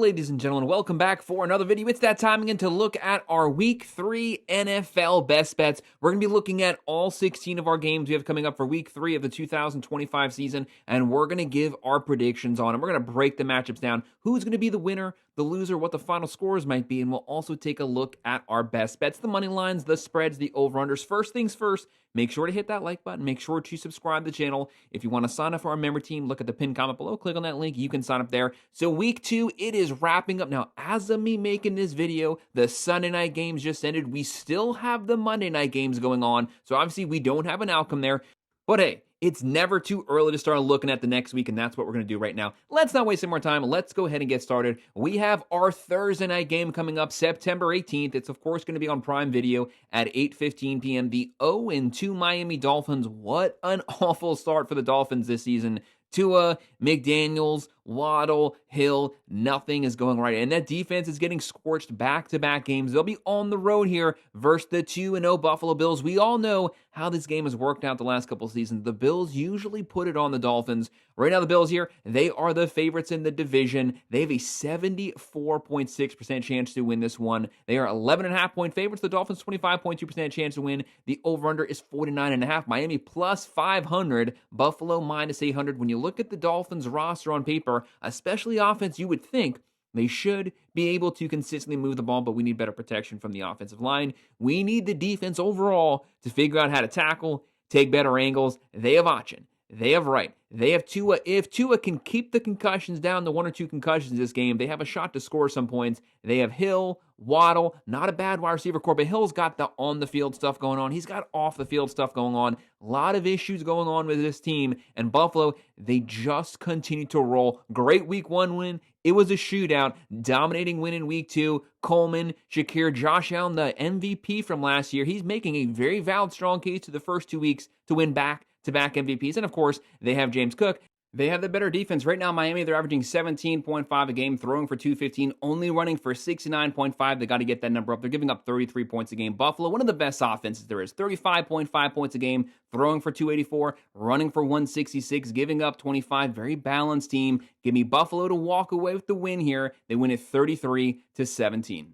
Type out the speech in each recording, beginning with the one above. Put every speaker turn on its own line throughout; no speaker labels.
ladies and gentlemen, welcome back for another video. It's that time again to look at our Week 3 NFL best bets. We're going to be looking at all 16 of our games we have coming up for Week 3 of the 2025 season, and we're going to give our predictions on them. We're going to break the matchups down, who's going to be the winner, the loser, what the final scores might be, and we'll also take a look at our best bets, the money lines, the spreads, the over-unders. First things first, make sure to hit that like button. Make sure to subscribe to the channel. If you want to sign up for our member team, look at the pinned comment below. Click on that link. You can sign up there. So Week 2, it is wrapping up. Now, as of me making this video, the Sunday night games just ended. We still have the Monday night games going on. So obviously, we don't have an outcome there. But hey, it's never too early to start looking at the next week, and that's what we're going to do right now. Let's not waste any more time. Let's go ahead and get started. We have our Thursday night game coming up September 18th. It's, of course, going to be on Prime Video at 8:15 p.m. The 0-2 Miami Dolphins. What an awful start for the Dolphins this season. Tua, McDaniels, Waddle, Hill, nothing is going right. And that defense is getting scorched back-to-back games. They'll be on the road here versus the 2-0 Buffalo Bills. We all know how this game has worked out the last couple of seasons. The Bills usually put it on the Dolphins. Right now, the Bills here, they are the favorites in the division. They have a 74.6% chance to win this one. They are 11.5-point favorites. The Dolphins, 25.2% chance to win. The over-under is 49.5. Miami plus 500. Buffalo minus 800. When you look at the Dolphins roster on paper, especially offense, you would think they should be able to consistently move the ball, but we need better protection from the offensive line. We need the defense overall to figure out how to tackle, take better angles. They have Achin. They have Wright. They have Tua. If Tua can keep the concussions down to 1 or 2 concussions this game, they have a shot to score some points. They have Hill, Waddle, not a bad wide receiver core, but Hill's got the on-the-field stuff going on. He's got off-the-field stuff going on. A lot of issues going on with this team. And Buffalo, they just continue to roll. Great Week 1 win. It was a shootout. Dominating win in Week 2. Coleman, Shakir, Josh Allen, the MVP from last year. He's making a very valid, strong case to the first 2 weeks to win back-to-back MVPs. And, of course, they have James Cook. They have the better defense. Right now, Miami, they're averaging 17.5 a game, throwing for 215, only running for 69.5. They got to get that number up. They're giving up 33 points a game. Buffalo, one of the best offenses there is, 35.5 points a game, throwing for 284, running for 166, giving up 25. Very balanced team. Give me Buffalo to walk away with the win here. They win it 33-17.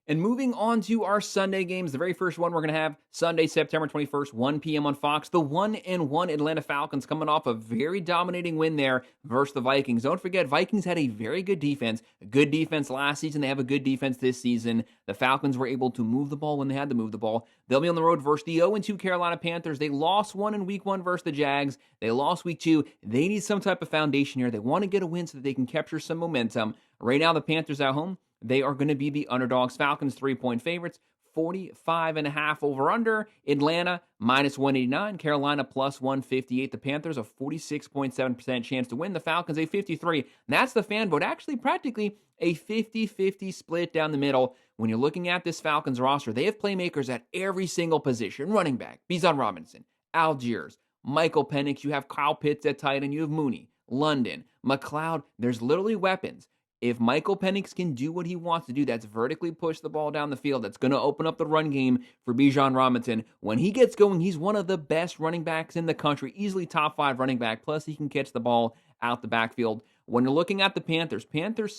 And moving on to our Sunday games, the very first one we're going to have Sunday, September 21st, 1 p.m. on Fox. The 1-1 Atlanta Falcons coming off a very dominating win there versus the Vikings. Don't forget, Vikings had a very good defense last season. They have a good defense this season. The Falcons were able to move the ball when they had to move the ball. They'll be on the road versus the 0-2 Carolina Panthers. They lost one in Week 1 versus the Jags. They lost Week 2. They need some type of foundation here. They want to get a win so that they can capture some momentum. Right now, the Panthers at home, they are going to be the underdogs. Falcons 3-point favorites, 45.5 over-under. Atlanta minus 189. Carolina plus 158. The Panthers a 46.7% chance to win. The Falcons a 53. And that's the fan vote. Actually, practically a 50-50 split down the middle. When you're looking at this Falcons roster, they have playmakers at every single position. Running back, Bijan Robinson, Algiers, Michael Penix. You have Kyle Pitts at tight end. You have Mooney, London, McLeod. There's literally weapons. If Michael Penix can do what he wants to do, that's vertically push the ball down the field, that's going to open up the run game for Bijan Robinson. When he gets going, he's one of the best running backs in the country, easily top 5 running back, plus he can catch the ball out the backfield. When you're looking at the Panthers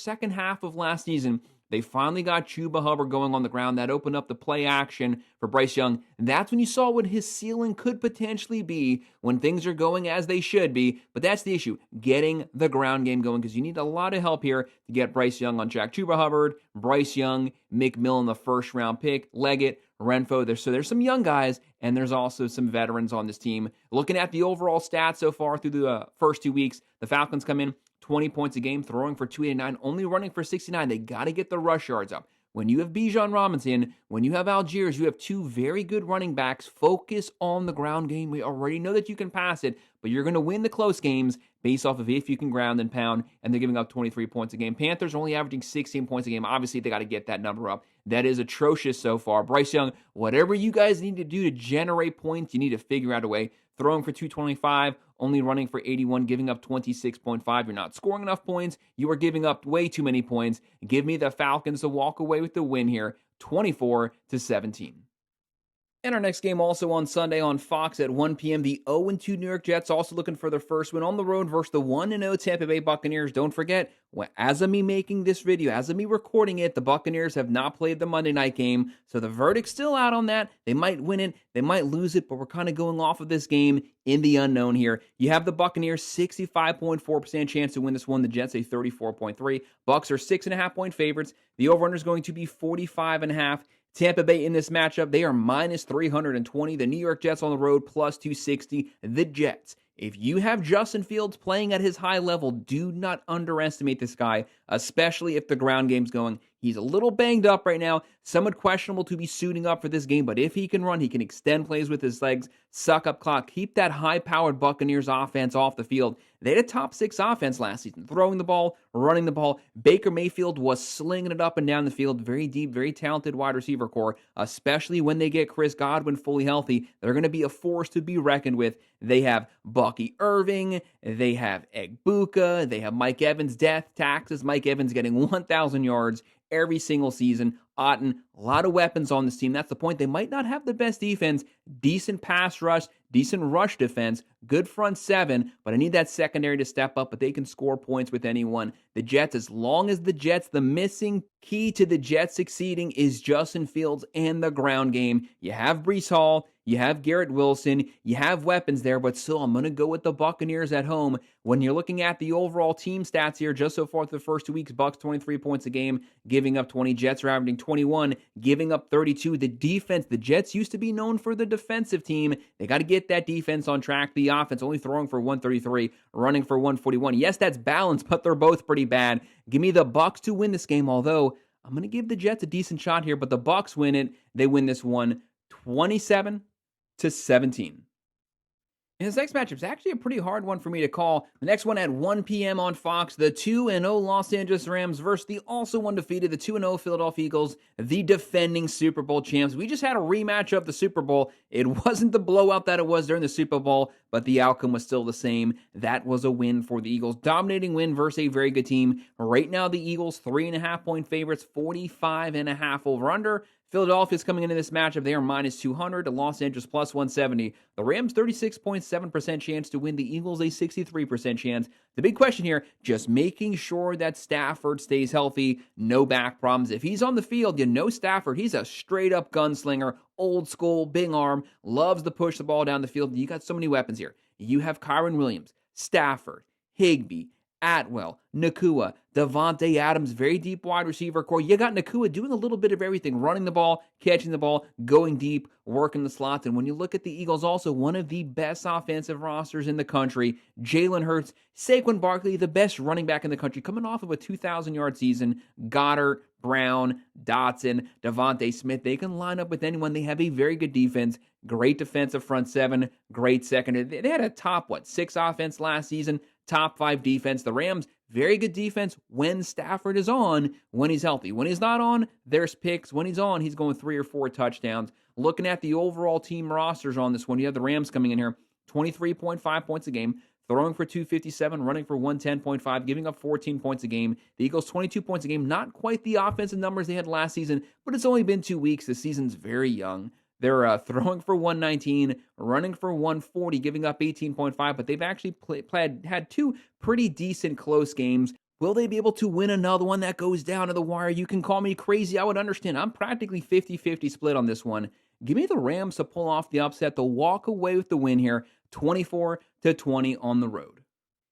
second half of last season, they finally got Chuba Hubbard going on the ground. That opened up the play action for Bryce Young. And that's when you saw what his ceiling could potentially be when things are going as they should be. But that's the issue, getting the ground game going, because you need a lot of help here to get Bryce Young on track. Chuba Hubbard, Bryce Young, McMillan, the first-round pick, Leggett, Renfro. There's some young guys, and there's also some veterans on this team. Looking at the overall stats so far through the first 2 weeks, the Falcons come in 20 points a game, throwing for 289, only running for 69. They got to get the rush yards up. When you have Bijan Robinson, when you have Algiers, you have 2 very good running backs. Focus on the ground game. We already know that you can pass it, but you're going to win the close games based off of if you can ground and pound, and they're giving up 23 points a game. Panthers are only averaging 16 points a game. Obviously, they got to get that number up. That is atrocious so far. Bryce Young, whatever you guys need to do to generate points, you need to figure out a way. Throwing for 225, only running for 81, giving up 26.5. You're not scoring enough points. You are giving up way too many points. Give me the Falcons to walk away with the win here, 24-17. And our next game also on Sunday on Fox at 1 p.m. The 0-2 New York Jets also looking for their first win on the road versus the 1-0 Tampa Bay Buccaneers. Don't forget, as of me making this video, as of me recording it, the Buccaneers have not played the Monday night game, so the verdict's still out on that. They might win it, they might lose it, but we're kind of going off of this game in the unknown here. You have the Buccaneers 65.4% chance to win this one. The Jets a 34.3. Bucks are 6.5-point favorites. The over-under is going to be 45.5. Tampa Bay in this matchup, they are minus 320. The New York Jets on the road, plus 260. The Jets. If you have Justin Fields playing at his high level, do not underestimate this guy, especially if the ground game's going. He's a little banged up right now, somewhat questionable to be suiting up for this game, but if he can run, he can extend plays with his legs, suck up clock, keep that high-powered Buccaneers offense off the field. They had a top 6 offense last season, throwing the ball, running the ball. Baker Mayfield was slinging it up and down the field. Very deep, very talented wide receiver core, especially when they get Chris Godwin fully healthy. They're going to be a force to be reckoned with. They have Bucky Irving, they have Egbuka, they have Mike Evans, death taxes. Mike Evans getting 1,000 yards every single season. Otten, a lot of weapons on this team. That's the point. They might not have the best defense, decent pass rush, decent rush defense, good front seven, but I need that secondary to step up, but they can score points with anyone. The Jets, as long as the Jets, the missing key to the Jets succeeding is Justin Fields and the ground game. You have Breece Hall, you have Garrett Wilson, you have weapons there, but still, I'm going to go with the Buccaneers at home. When you're looking at the overall team stats here, just so far through the first 2 weeks, Bucs 23 points a game, giving up 20. Jets are averaging 21, giving up 32. The defense, the Jets used to be known for the defensive team. They got to get that defense on track. The offense only throwing for 133, running for 141. Yes, that's balanced, but they're both pretty bad. Give me the Bucs to win this game, although I'm going to give the Jets a decent shot here, but the Bucs win it. They win this one 27-17. And this next matchup is actually a pretty hard one for me to call. The next one at 1 p.m. on Fox, the 2-0 Los Angeles Rams versus the also undefeated, the 2-0 Philadelphia Eagles, the defending Super Bowl champs. We just had a rematch of the Super Bowl. It wasn't the blowout that it was during the Super Bowl, but the outcome was still the same. That was a win for the Eagles. Dominating win versus a very good team. Right now, the Eagles, 3.5-point favorites, 45.5 over-under. Philadelphia's coming into this matchup. They are minus 200. Los Angeles plus 170. The Rams 36.7% chance to win. The Eagles a 63% chance. The big question here, just making sure that Stafford stays healthy. No back problems. If he's on the field, you know Stafford. He's a straight up gunslinger. Old school, big arm. Loves to push the ball down the field. You got so many weapons here. You have Kyron Williams, Stafford, Higbee, Atwell, Nakua, Devontae Adams, very deep wide receiver core. You got Nakua doing a little bit of everything, running the ball, catching the ball, going deep, working the slots. And when you look at the Eagles, also one of the best offensive rosters in the country. Jalen Hurts, Saquon Barkley, the best running back in the country, coming off of a 2,000-yard season. Goddard, Brown, Dotson, Devontae Smith, they can line up with anyone. They have a very good defense, great defensive front seven, great secondary. They had a top, 6 offense last season, top 5 defense. The Rams, very good defense when Stafford is on, when he's healthy. When he's not on, there's picks. When he's on, he's going 3 or 4 touchdowns. Looking at the overall team rosters on this one, you have the Rams coming in here, 23.5 points a game, throwing for 257, running for 110.5, giving up 14 points a game. The Eagles, 22 points a game. Not quite the offensive numbers they had last season, but it's only been 2 weeks. The season's very young. They're throwing for 119, running for 140, giving up 18.5, but they've actually had 2 pretty decent close games. Will they be able to win another one that goes down to the wire? You can call me crazy. I would understand. I'm practically 50-50 split on this one. Give me the Rams to pull off the upset, to walk away with the win here, 24-20 on the road.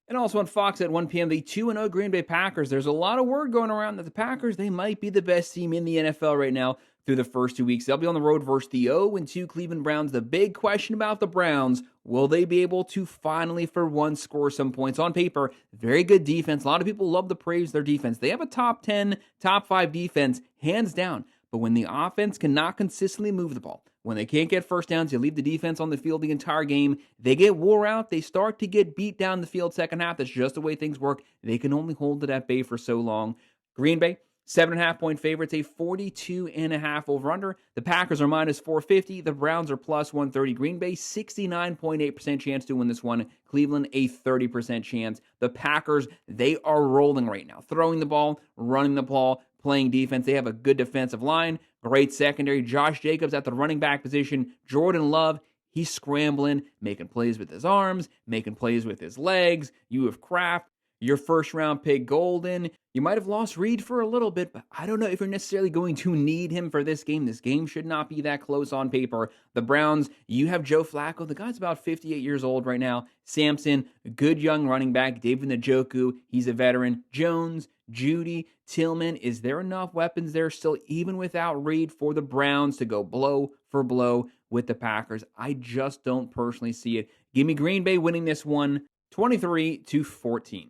And also on Fox at 1 p.m., the 2-0 Green Bay Packers. There's a lot of word going around that the Packers, they might be the best team in the NFL right now through the first 2 weeks. They'll be on the road versus the 0-2 Cleveland Browns. The big question about the Browns, will they be able to finally, for once, score some points? On paper, very good defense. A lot of people love to praise their defense. They have a top 10, top 5 defense, hands down. But when the offense cannot consistently move the ball, when they can't get first downs, you leave the defense on the field the entire game. They get wore out. They start to get beat down the field second half. That's just the way things work. They can only hold it at bay for so long. Green Bay, 7.5-point favorites, a 42.5 over-under. The Packers are minus 450. The Browns are plus 130. Green Bay, 69.8% chance to win this one. Cleveland, a 30% chance. The Packers, they are rolling right now. Throwing the ball, running the ball, playing defense. They have a good defensive line, great secondary. Josh Jacobs at the running back position. Jordan Love, he's scrambling, making plays with his arms, making plays with his legs. You have Kraft, your first-round pick Golden. You might have lost Reed for a little bit, but I don't know if you're necessarily going to need him for this game. This game should not be that close on paper. The Browns, you have Joe Flacco. The guy's about 58 years old right now. Sampson, good young running back. David Njoku, he's a veteran. Jones, Judy, Tillman. Is there enough weapons there still, even without Reed, for the Browns to go blow for blow with the Packers? I just don't personally see it. Give me Green Bay winning this one 23-14.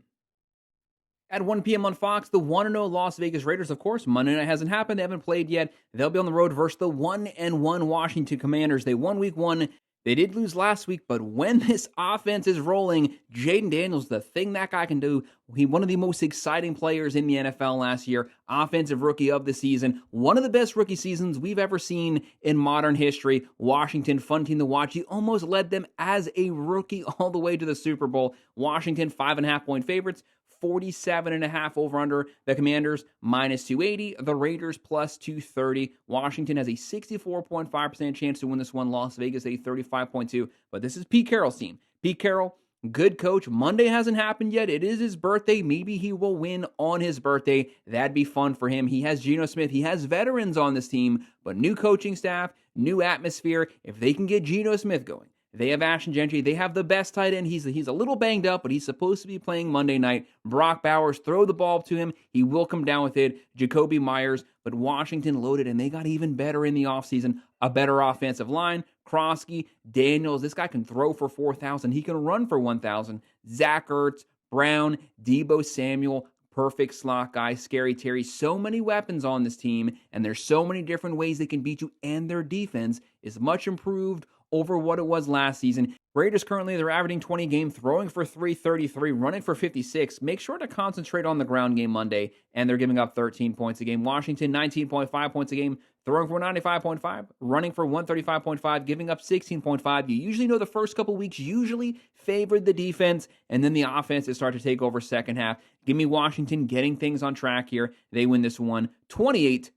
At 1 p.m. on Fox, the 1-0 Las Vegas Raiders, of course, Monday night hasn't happened. They haven't played yet. They'll be on the road versus the 1-1 Washington Commanders. They won week 1. They did lose last week, but when this offense is rolling, Jaden Daniels, the thing that guy can do, one of the most exciting players in the NFL last year, offensive rookie of the season, one of the best rookie seasons we've ever seen in modern history. Washington, fun team to watch. He almost led them as a rookie all the way to the Super Bowl. Washington, 5.5-point favorites. 47.5 over under. The Commanders minus 280. The Raiders plus 230. Washington has a 64.5% chance to win this one. Las Vegas a 35.2. But this is Pete Carroll's team. Pete Carroll, good coach. Monday hasn't happened yet. It is his birthday. Maybe he will win on his birthday. That'd be fun for him. He has Geno Smith. He has veterans on this team, but new coaching staff, new atmosphere. If they can get Geno Smith going, they have Ashton Gentry. They have the best tight end. He's a little banged up, but he's supposed to be playing Monday night. Brock Bowers, throw the ball to him. He will come down with it. Jacoby Myers, but Washington loaded, and they got even better in the offseason. A better offensive line. Kroenke, Daniels. This guy can throw for 4,000. He can run for 1,000. Zach Ertz, Brown, Deebo Samuel, perfect slot guy, Scary Terry. So many weapons on this team, and there's so many different ways they can beat you, and their defense is much improved over what it was last season. Raiders currently, they're averaging 20 a game, throwing for 333, running for 56. Make sure to concentrate on the ground game Monday, and they're giving up 13 points a game. Washington, 19.5 points a game, throwing for 95.5, running for 135.5, giving up 16.5. You usually know the first couple weeks usually favored the defense, and then the offense is start to take over second half. Give me Washington getting things on track here. They win this one 28-20.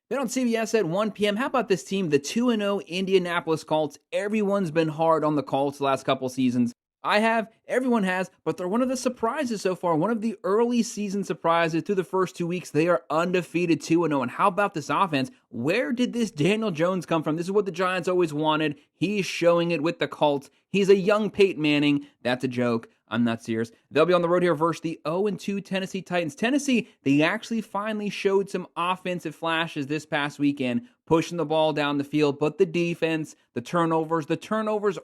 Then on CBS at 1 p.m., how about this team, the 2-0 Indianapolis Colts? Everyone's been hard on the Colts the last couple seasons. I have, everyone has, but they're one of the surprises so far. One of the early season surprises through the first 2 weeks. They are undefeated 2-0. And how about this offense? Where did this Daniel Jones come from? This is what the Giants always wanted. He's showing it with the Colts. He's a young Peyton Manning. That's a joke. I'm not serious. They'll be on the road here versus the 0-2 Tennessee Titans. Tennessee, they actually finally showed some offensive flashes this past weekend, pushing the ball down the field, but the defense, the turnovers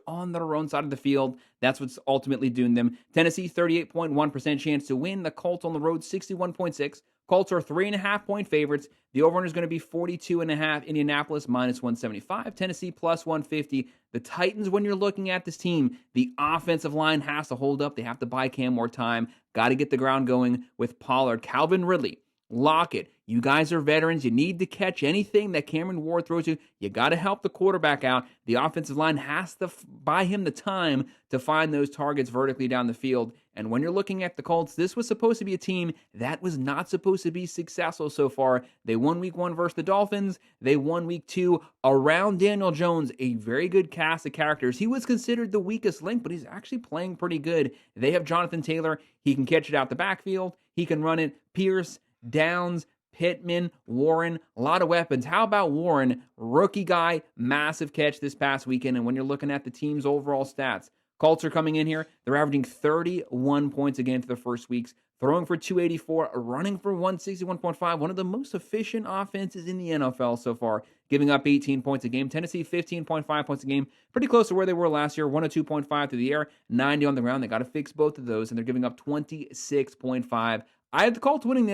on their own side of the field, that's what's ultimately doing them. Tennessee, 38.1% chance to win. The Colts on the road, 61.6. Colts are 3.5-point favorites. The over-under is going to be 42.5. Indianapolis minus 175. Tennessee plus 150. The Titans, when you're looking at this team, the offensive line has to hold up. They have to buy Cam more time. Got to get the ground going with Pollard. Calvin Ridley, Lockett. You guys are veterans. You need to catch anything that Cameron Ward throws you. You got to help the quarterback out. The offensive line has to buy him the time to find those targets vertically down the field. And when you're looking at the Colts, this was supposed to be a team that was not supposed to be successful so far. They won week 1 versus the Dolphins. They won week 2 around Daniel Jones, a very good cast of characters. He was considered the weakest link, but he's actually playing pretty good. They have Jonathan Taylor. He can catch it out the backfield. He can run it. Pierce, Downs, Pittman, Warren, a lot of weapons. How about Warren? Rookie guy, massive catch this past weekend. And when you're looking at the team's overall stats, Colts are coming in here. They're averaging 31 points a game for the first weeks, throwing for 284, running for 161.5, one of the most efficient offenses in the NFL so far, giving up 18 points a game. Tennessee, 15.5 points a game, pretty close to where they were last year, 102.5 through the air, 90 on the ground. They got to fix both of those, and they're giving up 26.5. I have the Colts winning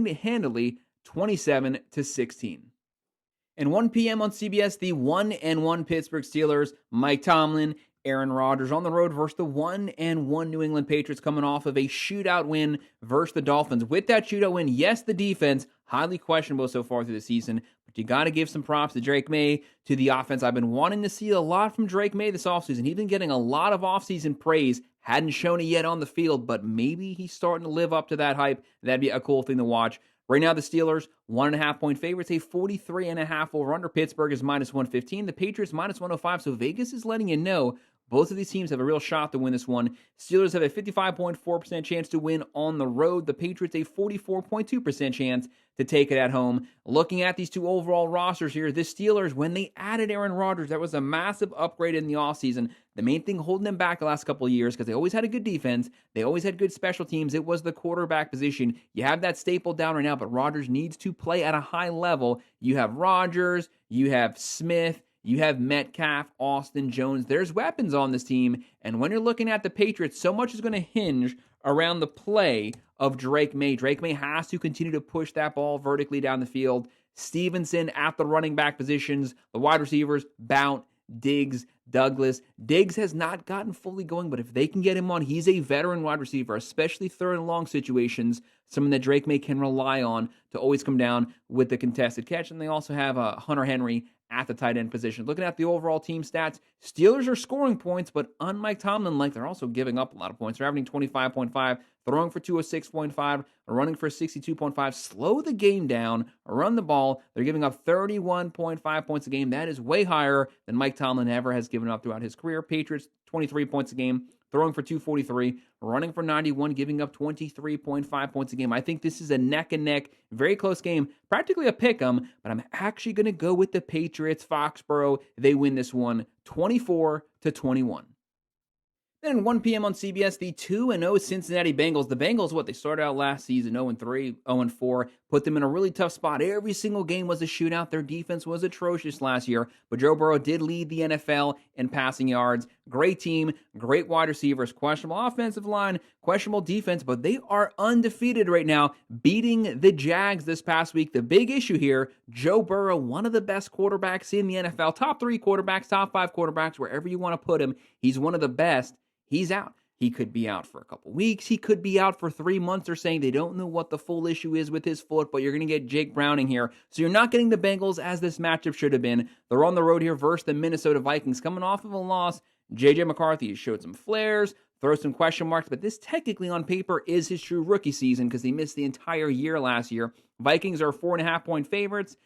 it handily, 27-16. And 1 p.m. on CBS, the 1-1 Pittsburgh Steelers, Mike Tomlin, Aaron Rodgers on the road versus the 1-1 New England Patriots coming off of a shootout win versus the Dolphins. With that shootout win, yes, the defense, highly questionable so far through the season. But you got to give some props to Drake May, to the offense. I've been wanting to see a lot from Drake May this offseason. He's been getting a lot of offseason praise. Hadn't shown it yet on the field, but maybe he's starting to live up to that hype. That'd be a cool thing to watch. Right now, the Steelers, 1.5-point favorites, a 43.5 over-under. Pittsburgh is -115. The Patriots, -105. So Vegas is letting you know both of these teams have a real shot to win this one. Steelers have a 55.4% chance to win on the road. The Patriots, a 44.2% chance to take it at home. Looking at these two overall rosters here, the Steelers, when they added Aaron Rodgers, that was a massive upgrade in the offseason. The main thing holding them back the last couple of years, because they always had a good defense, they always had good special teams, it was the quarterback position. You have that staple down right now, but Rodgers needs to play at a high level. You have Rodgers, you have Smith, you have Metcalf, Austin, Jones. There's weapons on this team. And when you're looking at the Patriots, so much is going to hinge around the play of Drake May. Drake May has to continue to push that ball vertically down the field. Stevenson at the running back positions, the wide receivers, Blount, Diggs, Douglas. Diggs has not gotten fully going, but if they can get him on, he's a veteran wide receiver, especially third and long situations, someone that Drake May can rely on to always come down with the contested catch. And they also have Hunter Henry at the tight end position. Looking at the overall team stats, Steelers are scoring points, but unlike Tomlin, they're also giving up a lot of points. They're averaging 25.5, throwing for 206.5, running for 62.5. Slow the game down, run the ball. They're giving up 31.5 points a game. That is way higher than Mike Tomlin ever has given up throughout his career. Patriots, 23 points a game, throwing for 243, running for 91, giving up 23.5 points a game. I think this is a neck-and-neck, very close game, practically a pick-em, but I'm actually going to go with the Patriots. Foxborough, they win this one 24-21. Then 1 p.m. on CBS, the 2-0 Cincinnati Bengals. The Bengals, they started out last season 0-3, 0-4, put them in a really tough spot. Every single game was a shootout. Their defense was atrocious last year, but Joe Burrow did lead the NFL in passing yards. Great team, great wide receivers, questionable offensive line, questionable defense, but they are undefeated right now, beating the Jags this past week. The big issue here, Joe Burrow, one of the best quarterbacks in the NFL, top 3 quarterbacks, top 5 quarterbacks, wherever you want to put him. He's one of the best. He's out. He could be out for a couple weeks. He could be out for 3 months. They're saying they don't know what the full issue is with his foot, but you're going to get Jake Browning here. So you're not getting the Bengals as this matchup should have been. They're on the road here versus the Minnesota Vikings, coming off of a loss. J.J. McCarthy has showed some flares, throws some question marks, but this technically on paper is his true rookie season because he missed the entire year last year. Vikings are 4.5-point favorites,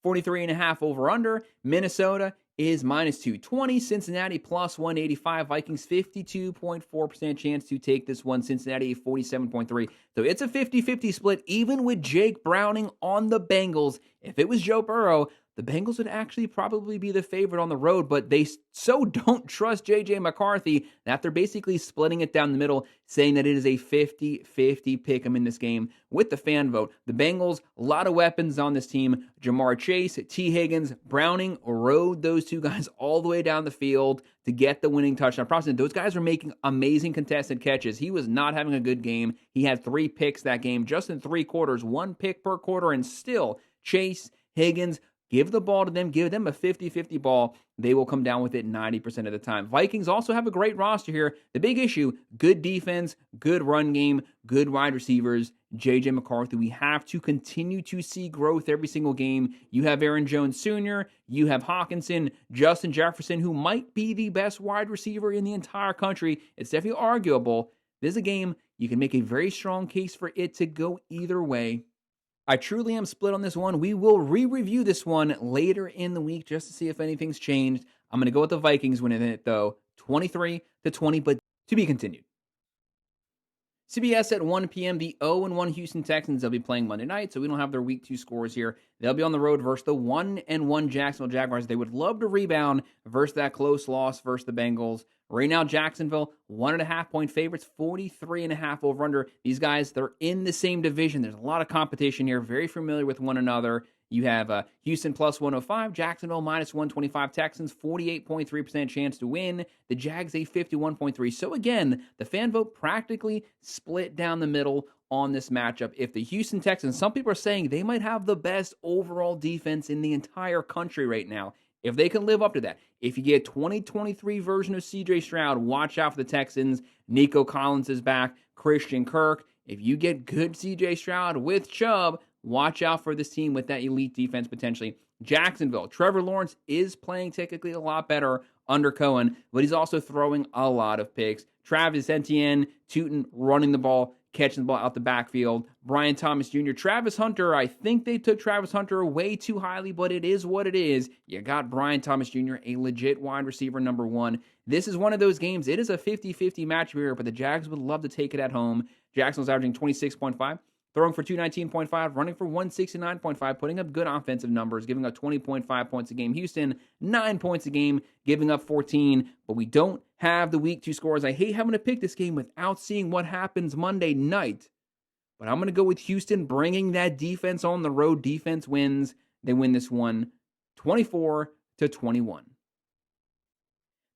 43.5 over under. Minnesota is -220. Cincinnati +185. Vikings 52.4% chance to take this one. Cincinnati 47.3. So it's a 50-50 split, even with Jake Browning on the Bengals. If it was Joe Burrow, the Bengals would actually probably be the favorite on the road, but they so don't trust J.J. McCarthy that they're basically splitting it down the middle, saying that it is a 50-50 pick 'em in this game with the fan vote. The Bengals, a lot of weapons on this team. Jamar Chase, T. Higgins, Browning rode those two guys all the way down the field to get the winning touchdown. Those guys were making amazing contested catches. He was not having a good game. He had 3 picks that game, just in 3 quarters, 1 pick per quarter, and still Chase, Higgins, give the ball to them. Give them a 50-50 ball. They will come down with it 90% of the time. Vikings also have a great roster here. The big issue, good defense, good run game, good wide receivers. J.J. McCarthy, we have to continue to see growth every single game. You have Aaron Jones Sr., you have Hawkinson, Justin Jefferson, who might be the best wide receiver in the entire country. It's definitely arguable. This is a game you can make a very strong case for it to go either way. I truly am split on this one. We will re-review this one later in the week just to see if anything's changed. I'm going to go with the Vikings winning it, though, 23-20, but to be continued. CBS at 1 p.m., the 0-1 Houston Texans, they'll be playing Monday night, so we don't have their Week 2 scores here. They'll be on the road versus the 1-1 Jacksonville Jaguars. They would love to rebound versus that close loss versus the Bengals. Right now, Jacksonville, 1.5-point favorites, 43.5 over-under. These guys, they're in the same division. There's a lot of competition here, very familiar with one another. You have Houston +105, Jacksonville -125, Texans 48.3% chance to win, the Jags a 51.3. So again, the fan vote practically split down the middle on this matchup. If the Houston Texans, some people are saying they might have the best overall defense in the entire country right now. If they can live up to that, if you get 2023 version of C.J. Stroud, watch out for the Texans. Nico Collins is back, Christian Kirk. If you get good C.J. Stroud with Chubb, Watch out for this team with that elite defense potentially. Jacksonville, Trevor Lawrence is playing technically a lot better under Cohen, but he's also throwing a lot of picks. Travis Etienne, Tootin running the ball, catching the ball out the backfield. Brian Thomas Jr., Travis Hunter, I think they took Travis Hunter way too highly, but it is what it is. You got Brian Thomas Jr., a legit wide receiver number one. This is one of those games. It is a 50-50 match here, but the Jags would love to take it at home. Jacksonville's averaging 26.5. Throwing for 219.5, running for 169.5, putting up good offensive numbers, giving up 20.5 points a game. Houston, 9 points a game, giving up 14, but we don't have the week 2 scores. I hate having to pick this game without seeing what happens Monday night, but I'm going to go with Houston bringing that defense on the road. Defense wins. They win this one 24-21.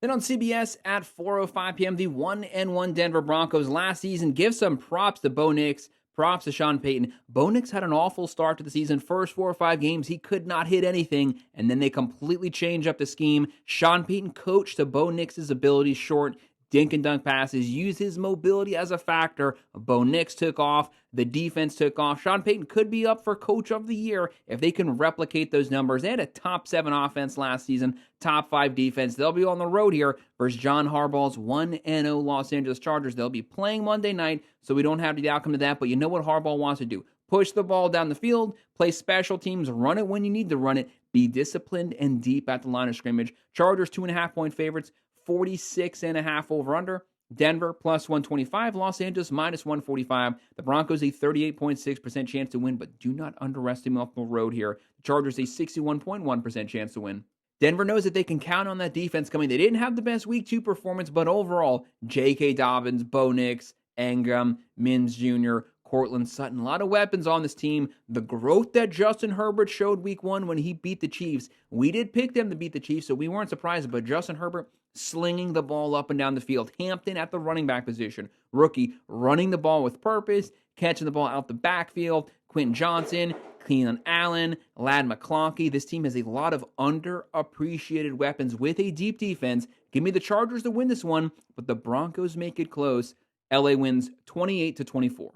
Then on CBS at 4:05 p.m., the 1-1 Denver Broncos last season. Give some props to Bo Nix. Props to Sean Payton. Bo Nix had an awful start to the season. First 4 or 5 games, he could not hit anything, and then they completely changed up the scheme. Sean Payton coached to Bo Nix's abilities, short dink and dunk passes, use his mobility as a factor. Bo Nix took off. The defense took off. Sean Payton could be up for Coach of the Year if they can replicate those numbers. They had a top 7 offense last season, top 5 defense. They'll be on the road here versus John Harbaugh's 1-0 Los Angeles Chargers. They'll be playing Monday night, so we don't have the outcome of that. But you know what Harbaugh wants to do? Push the ball down the field, play special teams, run it when you need to run it, be disciplined and deep at the line of scrimmage. Chargers 2.5-point favorites, 46.5 over-under. Denver plus 125. Los Angeles minus 145. The Broncos a 38.6% chance to win, but do not underestimate off the road here. The Chargers a 61.1% chance to win. Denver knows that they can count on that defense coming. They didn't have the best week 2 performance, but overall, J.K. Dobbins, Bo Nix, Engram, Mims Jr., Cortland Sutton, a lot of weapons on this team. The growth that Justin Herbert showed week 1 when he beat the Chiefs, we did pick them to beat the Chiefs, so we weren't surprised, but Justin Herbert slinging the ball up and down the field. Hampton at the running back position. Rookie running the ball with purpose, catching the ball out the backfield. Quentin Johnson, Keenan Allen, Ladd McConkey. This team has a lot of underappreciated weapons with a deep defense. Give me the Chargers to win this one, but the Broncos make it close. LA wins 28-24.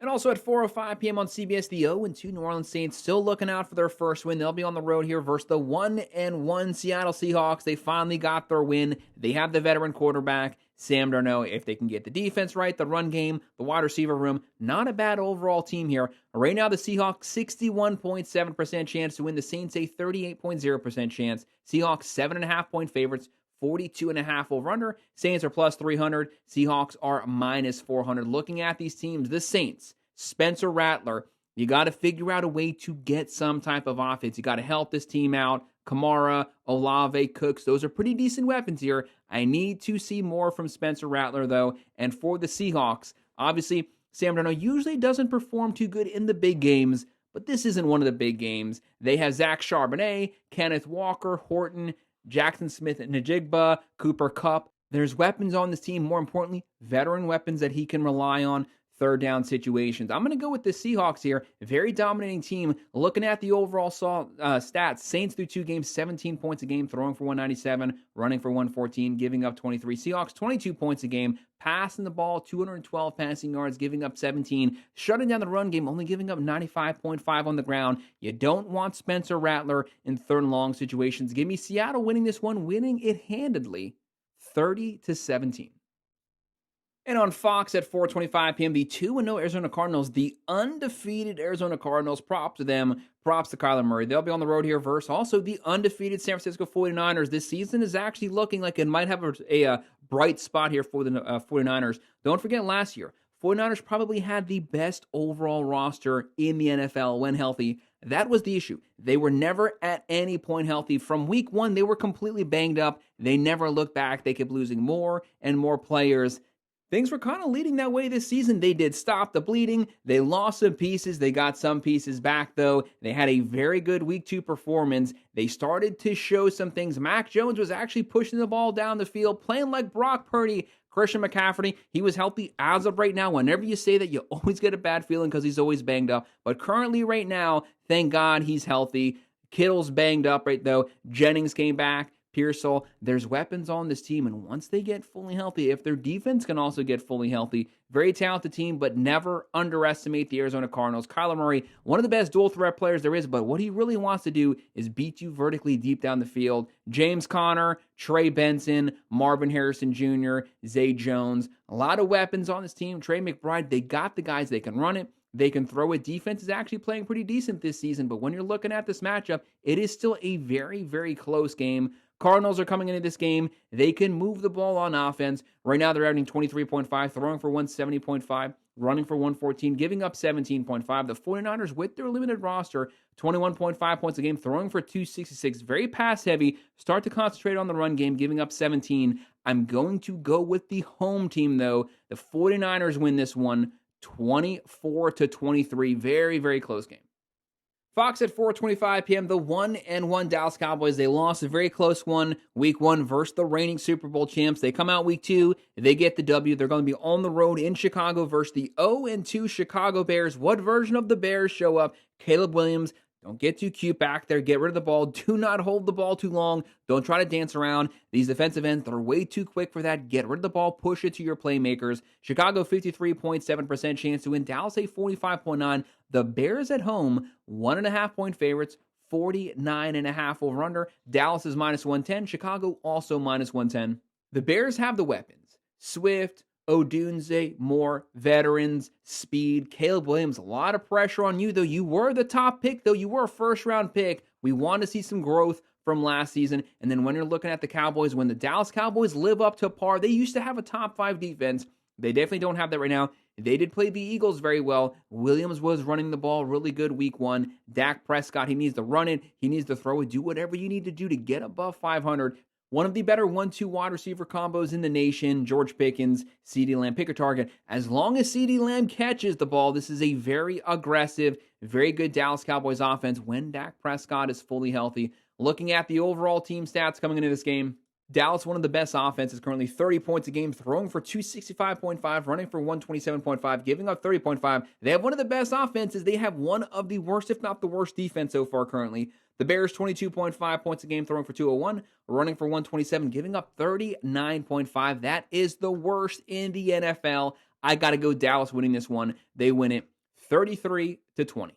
And also at 4:05 p.m. on CBS, the 0-2 New Orleans Saints still looking out for their first win. They'll be on the road here versus the 1-1 Seattle Seahawks. They finally got their win. They have the veteran quarterback, Sam Darnold. If they can get the defense right, the run game, the wide receiver room, not a bad overall team here. Right now, the Seahawks, 61.7% chance to win. The Saints, a 38.0% chance. Seahawks, 7.5-point favorites. 42.5 over-under. Saints are plus 300. Seahawks are minus 400. Looking at these teams, the Saints, Spencer Rattler, you got to figure out a way to get some type of offense. You got to help this team out. Kamara, Olave, Cooks, those are pretty decent weapons here. I need to see more from Spencer Rattler, though. And for the Seahawks, obviously, Sam Darnold usually doesn't perform too good in the big games, but this isn't one of the big games. They have Zach Charbonnet, Kenneth Walker, Horton, Jackson Smith and Najigba, Cooper Kupp. There's weapons on this team. More importantly, veteran weapons that he can rely on third down situations. I'm going to go with the Seahawks here. A very dominating team. Looking at the overall stats, Saints through 2 games, 17 points a game, throwing for 197, running for 114, giving up 23. Seahawks, 22 points a game, passing the ball, 212 passing yards, giving up 17. Shutting down the run game, only giving up 95.5 on the ground. You don't want Spencer Rattler in third and long situations. Give me Seattle winning this one, winning it handedly, 30-17. And on Fox at 4:25 p.m., the 2-0 Arizona Cardinals, the undefeated Arizona Cardinals. Props to them. Props to Kyler Murray. They'll be on the road here versus also the undefeated San Francisco 49ers. This season is actually looking like it might have a bright spot here for the 49ers. Don't forget last year, 49ers probably had the best overall roster in the NFL when healthy. That was the issue. They were never at any point healthy. From week 1, they were completely banged up. They never looked back. They kept losing more and more players. Things were kind of leading that way this season. They did stop the bleeding. They lost some pieces. They got some pieces back, though. They had a very good week 2 performance. They started to show some things. Mac Jones was actually pushing the ball down the field, playing like Brock Purdy. Christian McCaffrey, he was healthy as of right now. Whenever you say that, you always get a bad feeling because he's always banged up. But currently right now, thank God he's healthy. Kittle's banged up right though. Jennings came back. Pearsall. There's weapons on this team, and once they get fully healthy, if their defense can also get fully healthy, very talented team, but never underestimate the Arizona Cardinals. Kyler Murray, one of the best dual threat players there is, but what he really wants to do is beat you vertically deep down the field. James Conner, Trey Benson, Marvin Harrison Jr., Zay Jones, a lot of weapons on this team. Trey McBride, they got the guys, they can run it. They can throw it. Defense is actually playing pretty decent this season, but when you're looking at this matchup, it is still a very, very close game. Cardinals are coming into this game. They can move the ball on offense. Right now, they're averaging 23.5, throwing for 170.5, running for 114, giving up 17.5. The 49ers, with their limited roster, 21.5 points a game, throwing for 266. Very pass-heavy. Start to concentrate on the run game, giving up 17. I'm going to go with the home team, though. The 49ers win this one 24-23. Very, very close game. Fox at 4:25 p.m. The 1-1 Dallas Cowboys. They lost a very close one, week 1 versus the reigning Super Bowl champs. They come out week 2. They get the W. They're going to be on the road in Chicago versus the 0-2 Chicago Bears. What version of the Bears show up? Caleb Williams. Don't get too cute back there. Get rid of the ball. Do not hold the ball too long. Don't try to dance around. These defensive ends, they're way too quick for that. Get rid of the ball. Push it to your playmakers. Chicago, 53.7% chance to win. Dallas, a 45.9%. The Bears at home, 1.5-point favorites, 49.5 over-under. Dallas is -110. Chicago also -110. The Bears have the weapons. Swift, Odunze, Moore, veterans, speed. Caleb Williams, a lot of pressure on you, though. You were the top pick, though. You were a first-round pick. We want to see some growth from last season. And then when you're looking at the Cowboys, when the Dallas Cowboys live up to par, they used to have a top 5 defense. They definitely don't have that right now. They did play the Eagles very well. Williams was running the ball really good week 1. Dak Prescott, he needs to run it. He needs to throw it. Do whatever you need to do to get above 500. One of the better 1-2 wide receiver combos in the nation. George Pickens, CeeDee Lamb, pick a target. As long as CeeDee Lamb catches the ball, this is a very aggressive, very good Dallas Cowboys offense when Dak Prescott is fully healthy. Looking at the overall team stats coming into this game, Dallas, one of the best offenses, currently 30 points a game, throwing for 265.5, running for 127.5, giving up 30.5. They have one of the best offenses. They have one of the worst, if not the worst, defense so far currently. The Bears, 22.5 points a game, throwing for 201, running for 127, giving up 39.5. That is the worst in the NFL. I got to go Dallas winning this one. They win it 33-20.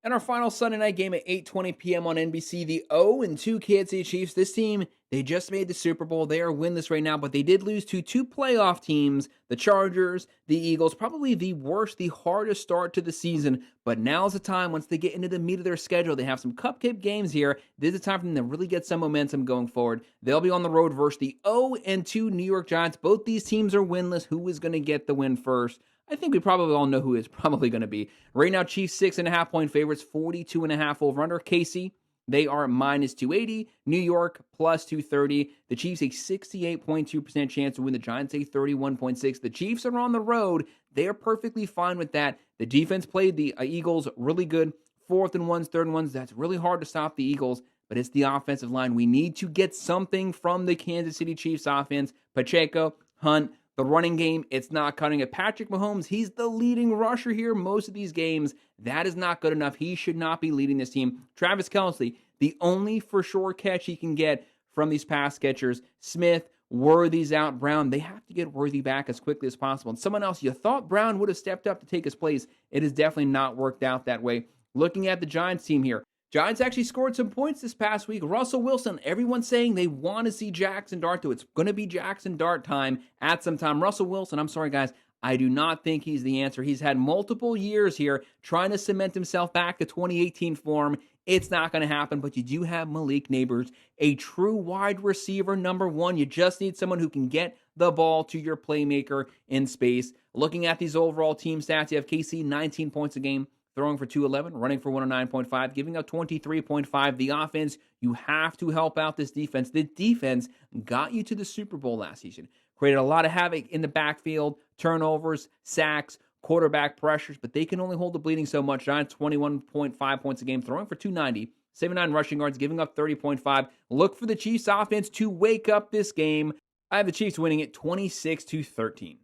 And our final Sunday night game at 8:20 p.m. on NBC, the 0-2 Kansas City Chiefs. This team, they just made the Super Bowl. They are winless right now, but they did lose to 2 playoff teams, the Chargers, the Eagles. Probably the worst, the hardest start to the season. But now's the time, once they get into the meat of their schedule, they have some cupcake games here. This is the time for them to really get some momentum going forward. They'll be on the road versus the 0-2 New York Giants. Both these teams are winless. Who is going to get the win first? I think we probably all know who it's probably going to be. Right now, Chiefs 6.5-point favorites, 42.5 over-under. KC, they are -280. New York, +230. The Chiefs, a 68.2% chance to win. The Giants, a 31.6%. The Chiefs are on the road. They are perfectly fine with that. The defense played the Eagles really good. 4th and 1s, 3rd and 1s. That's really hard to stop the Eagles, but it's the offensive line. We need to get something from the Kansas City Chiefs offense. Pacheco, Hunt, the running game, it's not cutting it. Patrick Mahomes, he's the leading rusher here most of these games. That is not good enough. He should not be leading this team. Travis Kelce, the only for sure catch he can get from these pass catchers. Smith, Worthy's out. Brown, they have to get Worthy back as quickly as possible. And someone else, you thought Brown would have stepped up to take his place. It has definitely not worked out that way. Looking at the Giants team here, Giants actually scored some points this past week. Russell Wilson, everyone's saying they want to see Jackson Dart do. It's going to be Jackson Dart time at some time. Russell Wilson, I'm sorry, guys. I do not think he's the answer. He's had multiple years here trying to cement himself back to 2018 form. It's not going to happen, but you do have Malik Neighbors, a true wide receiver number 1. You just need someone who can get the ball to your playmaker in space. Looking at these overall team stats, you have KC, 19 points a game, throwing for 211, running for 109.5, giving up 23.5. The offense, you have to help out this defense. The defense got you to the Super Bowl last season. Created a lot of havoc in the backfield, turnovers, sacks, quarterback pressures, but they can only hold the bleeding so much. Giants 21.5 points a game, throwing for 290, 79 rushing yards, giving up 30.5. Look for the Chiefs offense to wake up this game. I have the Chiefs winning it 26-13.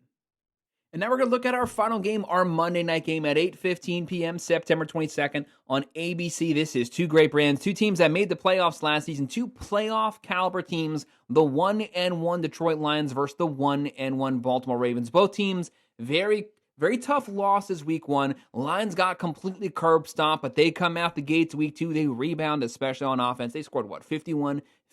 And now we're going to look at our final game, our Monday night game at 8:15 p.m. September 22nd on ABC. This is two great brands, two teams that made the playoffs last season, two playoff caliber teams, the 1-1 Detroit Lions versus the 1-1 Baltimore Ravens. Both teams very tough losses week one. Lions got completely curb stomped, but they come out the gates week two. They rebound, especially on offense. They scored,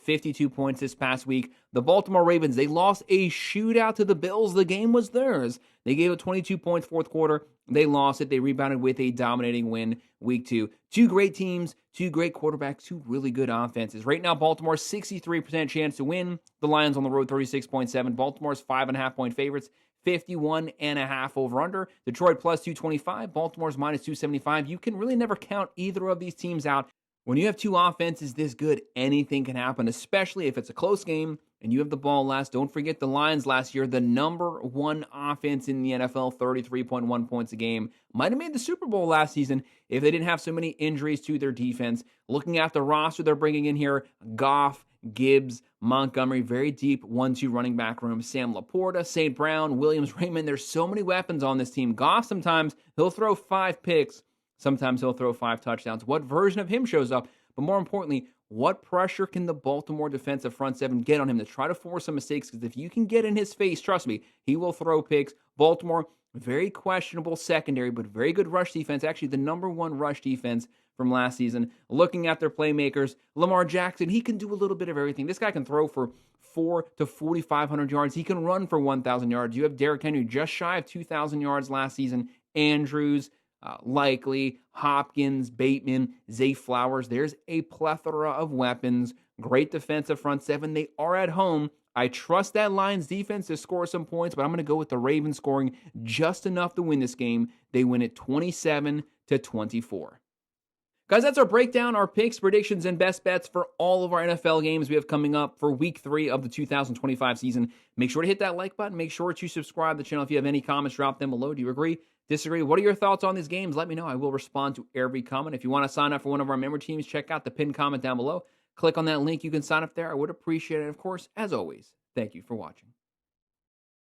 52 points this past week. The Baltimore Ravens, they lost a shootout to the Bills. The game was theirs. They gave it 22 points fourth quarter. They lost it. They rebounded with a dominating win week two. Two great teams, two great quarterbacks, two really good offenses. Right now, Baltimore, 63% chance to win. The Lions on the road, 36.7. Baltimore's 5.5-point favorites. 51.5 over-under. Detroit plus 225. Baltimore's minus 275. You can really never count either of these teams out. When you have two offenses this good, anything can happen, especially if it's a close game and you have the ball last. Don't forget the Lions last year, the number one offense in the NFL, 33.1 points a game. Might have made the Super Bowl last season if they didn't have so many injuries to their defense. Looking at the roster they're bringing in here, Goff, Gibbs, Montgomery, very deep 1-2 running back room. Sam Laporta, St. Brown, Williams, Raymond. There's so many weapons on this team. Goff, sometimes he'll throw 5 picks. Sometimes he'll throw 5 touchdowns. What version of him shows up? But more importantly, what pressure can the Baltimore defensive front seven get on him to try to force some mistakes? Because if you can get in his face, trust me, he will throw picks. Baltimore, very questionable secondary, but very good rush defense. Actually, the number one rush defense from last season. Looking at their playmakers, Lamar Jackson, he can do a little bit of everything. This guy can throw for 400 to 4,500 yards. He can run for 1,000 yards. You have Derrick Henry just shy of 2,000 yards last season. Andrews, Likely, Hopkins, Bateman, Zay Flowers. There's a plethora of weapons. Great defensive front seven. They are at home. I trust that Lions defense to score some points, but I'm going to go with the Ravens scoring just enough to win this game. They win it 27-24. Guys, that's our breakdown, our picks, predictions, and best bets for all of our NFL games we have coming up for week 3 of the 2025 season. Make sure to hit that like button. Make sure to subscribe to the channel. If you have any comments, drop them below. Do you agree? Disagree? What are your thoughts on these games? Let me know. I will respond to every comment. If you want to sign up for one of our member teams, check out the pinned comment down below. Click on that link. You can sign up there. I would appreciate it. Of course, as always, thank you for watching.